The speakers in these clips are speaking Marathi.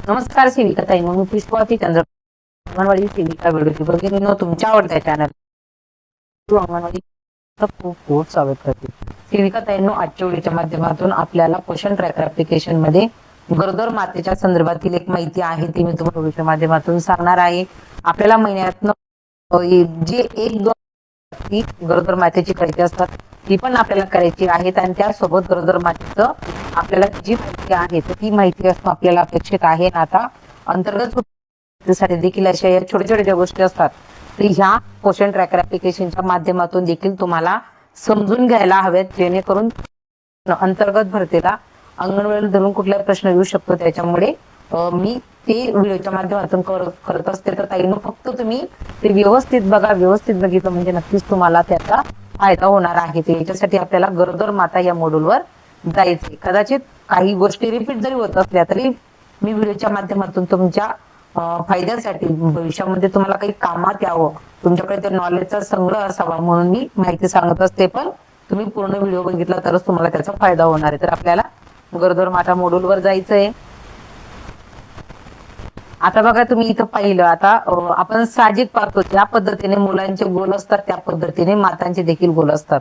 नमस्कार सेविका ताई, मग मी पुष्पावती चंद्र अंगणवाडी सेविका व्हिडिओ वगैरे तुमच्या आवडत्या चॅनल अंगणवाडी खूप खूप स्वागत करते. सेविका ताईंनो, आजच्या व्हिडिओच्या माध्यमातून आपल्याला पोषण ट्रॅकर ऍप्लिकेशन मध्ये गरोदर मातेच्या संदर्भातील एक माहिती आहे ती मी तुम्हाला व्हिडिओच्या माध्यमातून सांगणार आहे. आपल्याला महिन्यातनं जे एक दोन गरोदर मातेची करायची असतात ती पण आपल्याला करायची आहेत आणि त्यासोबत गरोदर मातेचं आपल्याला जी माहिती आहे ती माहिती असणं आपल्याला अपेक्षित आहे. आता अंतर्गत साठी देखील अशा या छोट्या छोट्या ज्या गोष्टी असतात ते ह्या पोषण ट्रॅकर ऍप्लिकेशनच्या माध्यमातून देखील तुम्हाला समजून घ्यायला हव्यात, जेणेकरून अंतर्गत भरतीला अंगणवाडीला धरून कुठलाही प्रश्न येऊ शकतो. त्याच्यामुळे मी ते व्हिडिओच्या माध्यमातून करत असते. तर ताईंनो, फक्त तुम्ही ते व्यवस्थित बघा, व्यवस्थित बघितलं म्हणजे नक्कीच तुम्हाला त्याचा फायदा होणार आहे. तर याच्यासाठी आपल्याला गरोदर माता या मॉड्यूलवर जायचे. कदाचित काही गोष्टी रिपीट जरी होत असल्या तरी मी व्हिडिओच्या माध्यमातून तुमच्या फायद्यासाठी भविष्यामध्ये तुम्हाला काही कामात यावं, तुमच्याकडे त्या नॉलेजचा संग्रह असावा म्हणून मी माहिती सांगत असते. पण तुम्ही पूर्ण व्हिडिओ बघितला तरच तुम्हाला त्याचा फायदा होणार आहे. तर आपल्याला गरोदर माता मॉड्यूलवर जायचंय. आता बघा, तुम्ही इथं पाहिलं, आता आपण साहजिक पाहतो ज्या पद्धतीने मुलांचे गोल असतात त्या पद्धतीने मातांचे देखील गोल असतात.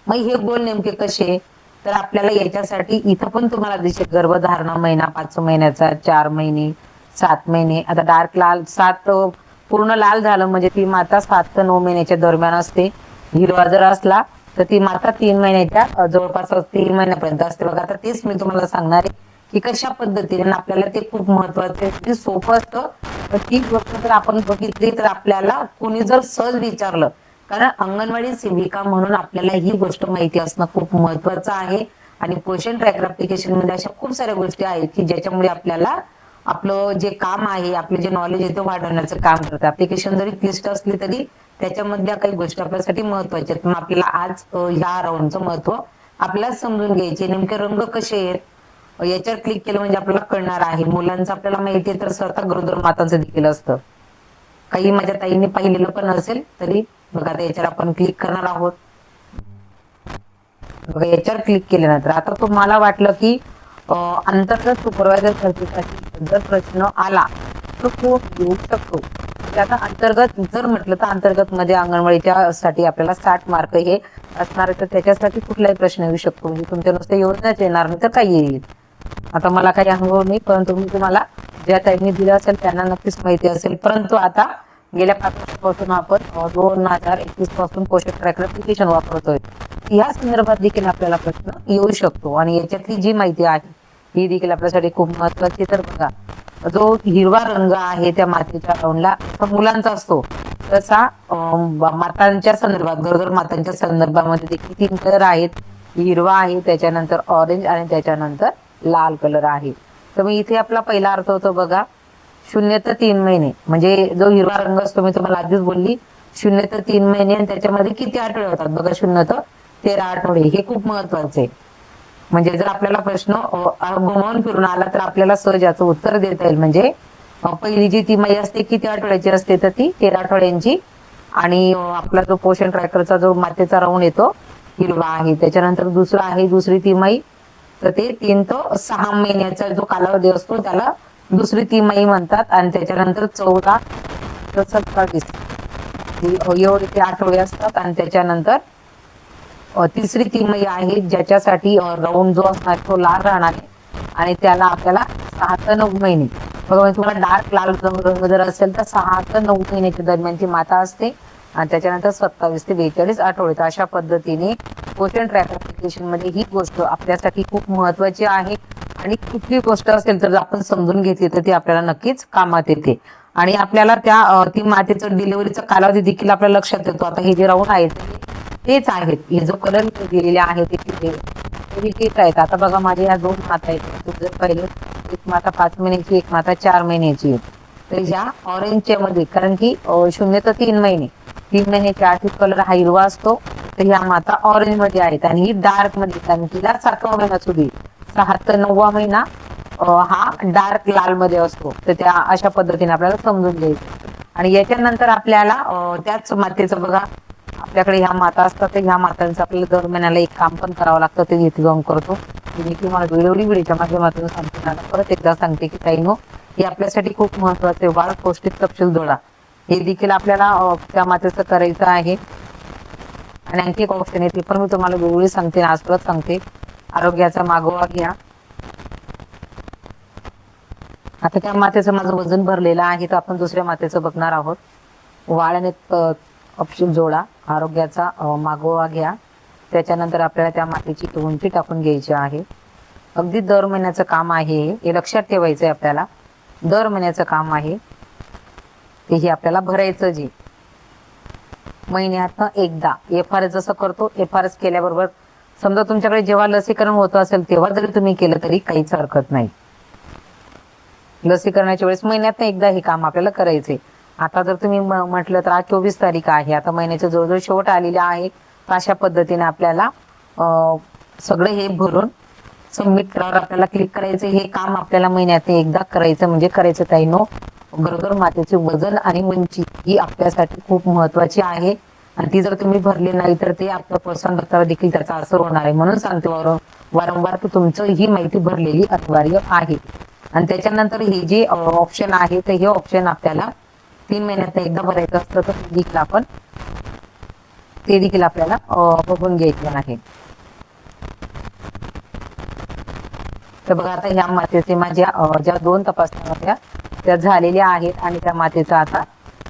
मग हे गोल नेमके कसे, तर आपल्याला याच्यासाठी इथं पण तुम्हाला दिसेल गर्भधारणा महिना 5 महिन्याचा, 4 महिने, 7 महिने. आता डार्क लाल 7 पूर्ण लाल झालं म्हणजे ती माता 7 ते 9 महिन्याच्या दरम्यान असते. हिरवा जर असला तर ती माता 3 महिन्याच्या जवळपास 3 महिन्यापर्यंत असते. बघा, आता तेच मी तुम्हाला सांगणार आहे की कशा पद्धतीने आपल्याला ते खूप महत्वाचं आहे, ते सोपं असतं. ती गोष्ट जर आपण बघितली तर आपल्याला कोणी जर सहज विचारलं, कारण अंगणवाडी सेविका म्हणून आपल्याला ही गोष्ट माहिती असणं खूप महत्वाचं आहे. आणि पोषण ट्रॅकर ऍप्लिकेशन मध्ये अशा खूप साऱ्या गोष्टी आहेत की ज्याच्यामुळे आपल्याला आपलं जे काम आहे, आपले जे नॉलेज आहे ते वाढवण्याचं काम करतं. ऍप्लिकेशन जरी क्लिष्ट असली तरी त्याच्यामधल्या काही गोष्टी आपल्यासाठी महत्वाच्या आहेत. मग आपल्याला आज ह्या राऊंडचं महत्व आपल्याला समजून घ्यायचे. नेमके रंग कसे आहेत याच्यावर क्लिक केलं म्हणजे आपल्याला कळणार आहे. मुलांचं आपल्याला माहिती आहे तर स्वतः गरोदर मातांचं देखील असतं. काही माझ्या ताईंनी पाहिलेलं पण असेल तरी बघा, आता याच्यावर आपण क्लिक करणार आहोत. बघा, याच्यावर क्लिक केल्यानंतर आता तुम्हाला वाटलं की अंतर्गत सुपरवायझर भरतीसाठी जर प्रश्न आला तर खूप येऊ शकतो. आता अंतर्गत जर म्हटलं तर अंतर्गत मध्ये अंगणवाडीच्या साठी आपल्याला 60 मार्क हे असणार, तर त्याच्यासाठी कुठलाही प्रश्न येऊ शकतो. म्हणजे तुमच्या नुसते योजनाच येणार नाही तर काही येईल. आता मला काही अनुभव नाही, परंतु मी तुम्हाला ज्या टाईमने दिलं असेल त्यांना नक्कीच माहिती असेल. परंतु आता गेल्या 5 वर्षापासून आपण 2021 पासून पोषण ट्रॅकर ऍप्लिकेशन वापरतोय. या संदर्भात देखील आपल्याला प्रश्न येऊ शकतो आणि याच्यातली जी माहिती आहे ही देखील आपल्यासाठी खूप महत्वाची. तर बघा, जो हिरवा रंग आहे त्या मातेच्या राऊंडला मुलांचा असतो, तसा मातांच्या संदर्भात गरोदर मातांच्या संदर्भामध्ये देखील 3 कलर आहेत. हिरवा आहे, त्याच्यानंतर ऑरेंज आणि त्याच्यानंतर लाल कलर आहे. तर मग इथे आपला पहिला अर्थ होतो बघा, 0 ते 3 महिने. म्हणजे जो हिरवा रंग असतो मी तुम्हाला आधीच बोलली 0 ते 3 महिने आणि त्याच्यामध्ये किती आठवडे होतात बघा, 0 ते 13 आठवडे. हे खूप महत्वाचे आहे. म्हणजे जर आपल्याला प्रश्न घुमवून फिरून आला तर आपल्याला सहज याचं उत्तर देता येईल. म्हणजे पहिली जी तिमाही असते किती आठवड्याची असते, तर ती 13 आठवड्यांची. आणि आपला जो पोषण ट्रॅकरचा जो मातेचा राऊंड येतो हिरवा आहे. त्याच्यानंतर दुसरा आहे दुसरी तिमाही, तर ते 3 ते 6 महिन्याचा जो कालावधी असतो त्याला दुसरी तिमाही म्हणतात. आणि त्याच्यानंतर 14 ते 27 एवढे ते आठवडे असतात. आणि त्याच्यानंतर तिसरी तिमाही आहे ज्याच्यासाठी राऊंड जो असणार तो लाल राहणार आहे आणि त्याला आपल्याला 6 ते 9 महिने. बघा, तुम्हाला डार्क लाल रंग जर असेल तर 6 ते 9 महिन्याच्या दरम्यानची माता असते आणि त्याच्यानंतर 27 ते 42 आठवडे. तर अशा पद्धतीने पोषण ट्रॅकर ऍप्लिकेशन मध्ये ही गोष्ट आपल्यासाठी खूप महत्वाची आहे. आणि कुठली गोष्ट असेल तर आपण समजून घेतली तर ती आपल्याला नक्कीच कामात येते. आणि आपल्याला त्या ती मातेचं डिलिव्हरीचा कालावधी देखील आपल्या लक्षात येतो. आता हे जे राऊंड आहेत तेच आहेत, हे जो कलर दिलेले आहे ते तेच आहेत. आता बघा, माझ्या या 2 माता आहेत. जर पहिले एक माता 5 महिन्याची, एक माता 4 महिन्याची. तर ह्या ऑरेंजच्या मध्ये, कारण की 0 ते 3 महिने, 3 महिन्याच्या आधी कलर हा हिरवा असतो, तर ह्या माता ऑरेंज मध्ये आहेत. आणि ही डार्क मध्ये, कारण की 7वा महिना सुधी 6 ते 9वा महिना हा डार्क लाल मध्ये असतो. तर त्या अशा पद्धतीने आपल्याला समजून घ्यायचं. आणि याच्यानंतर आपल्याला त्याच मातेचं बघा, आपल्याकडे ह्या माता असतात, ह्या मातांचं आपल्याला दर महिन्याला एक काम पण करावं लागतं, ते इथे जाऊन करतो. पद्धतीने किंवा वेळोवेळी व्हिडिओच्या माध्यमातून सांगते, परत एकदा सांगते की ताईनो, हे आपल्यासाठी खूप महत्वाचे वाढ पौष्टिक तपशील जोडा हे देखील आपल्याला त्या मातेचं करायचं आहे. आणि आणखी एक ऑप्शन आहे ते पण मी तुम्हाला वेळोवेळी सांगते, आज परत सांगते, आरोग्याचा मागोवा घ्या. आता त्या मातेचं माझं वजन भरलेलं आहे, तर आपण दुसऱ्या मातेचं बघणार आहोत. वाढ आणि तपशील जोडा, आरोग्याचा मागोवा घ्या. त्याच्यानंतर आपल्याला त्या मातेची उंची टाकून घ्यायची आहे. अगदी दर महिन्याचं काम आहे हे लक्षात ठेवायचं आहे आपल्याला. दर महिन्याचं काम आहे हे आपल्याला भरायचं, जे महिन्यात एकदा FRS जसं करतो, FRS केल्याबरोबर समजा तुमच्याकडे जेव्हा लसीकरण होत असेल तेव्हा जरी तुम्ही केलं तरी काहीच हरकत नाही. लसीकरणाच्या वेळेस महिन्यात एकदा हे काम आपल्याला करायचे. आता जर तुम्ही म्हटलं तर आज 24 तारीख आहे, आता महिन्याच्या जवळजवळ शेवट आलेले आहे. अशा पद्धतीने आपल्याला सगळं हे भरून सबमिट करावर आपल्याला क्लिक करायचं. हे काम आपल्याला महिन्यात एकदा करायचं, म्हणजे करायचं ताईनो. गरोदर मातेचे वजन आणि उंची ही आपल्यासाठी खूप महत्वाची आहे, आणि ती जर तुम्ही भरली नाही तर ते आपल्या प्रोत्साहन देखील त्याचा असर होणार आहे. म्हणून सांगते वारंवार की तुमचं ही माहिती भरलेली अनिवार्य आहे. आणि त्याच्यानंतर हे जे ऑप्शन आहे तर हे ऑप्शन आपल्याला 3 महिन्यात एकदा भरायचं असतं, तर ते देखील आपल्याला बघून घ्यायचं आहे. तर बघा, आता ह्या मातेचे माझ्या ज्या 2 तपासण्या होत्या त्या झालेल्या आहेत, आणि त्या मातेचा आता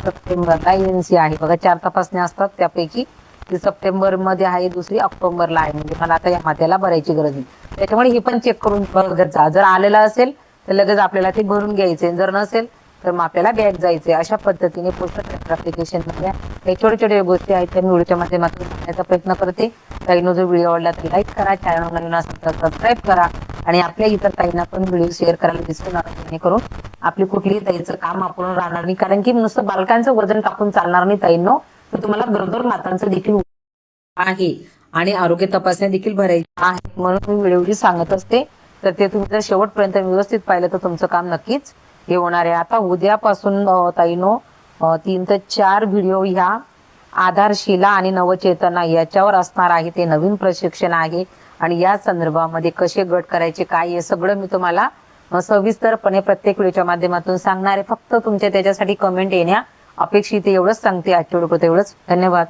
सप्टेंबरला एनसी आहे. बघा 4 तपासण्या असतात, त्यापैकी ती सप्टेंबर मध्ये आहे, दुसरी ऑक्टोबरला आहे. म्हणजे मला आता या मातेला भरायची गरज नाही. त्याच्यामुळे हे पण चेक करून बघत जा. जर आलेलं असेल तर लगेच आपल्याला ते भरून घ्यायचे, जर नसेल तर मग आपल्याला बॅक जायचे. अशा पद्धतीने पोस्टर ऍप्लिकेशन मध्ये काही छोट्या छोट्या गोष्टी आहेत त्या मी व्हिडिओच्या माध्यमातून सांगण्याचा प्रयत्न करते. ताईनो जर व्हिडिओ आवडला तर लाईक करा, चॅनल नवीन असेल तर सबस्क्राईब करा, आणि आपल्या इतर ताईंना पण व्हिडिओ शेअर करायला विसरू नका, जेणेकरून आपली कुठलीही ताईचं काम आपण राहणार नाही. कारण की नुसतं बालकांचं वजन टाकून चालणार नाही ताईंनो, तर तुम्हाला गरोदर मातांचं देखील आहे आणि आरोग्य तपासण्या देखील भरायच्या आहेत. म्हणून मी व्हिडिओ सांगत असते, तर ते तुम्ही जर शेवटपर्यंत व्यवस्थित पाहिलं तर तुमचं काम नक्कीच हे होणार आहे. आता उद्यापासून ताईनो 3 ते 4 व्हिडिओ ह्या आधारशिला आणि नवचेतना याच्यावर असणार आहे. ते नवीन प्रशिक्षण आहे, आणि या संदर्भामध्ये कसे गट करायचे, काय हे सगळं मी तुम्हाला सविस्तरपणे प्रत्येक व्हिडिओच्या माध्यमातून सांगणार आहे. फक्त तुमच्या त्याच्यासाठी कमेंट येण्या अपेक्षित, एवढंच सांगते. आजच्या व्हिडिओ एवढंच. धन्यवाद.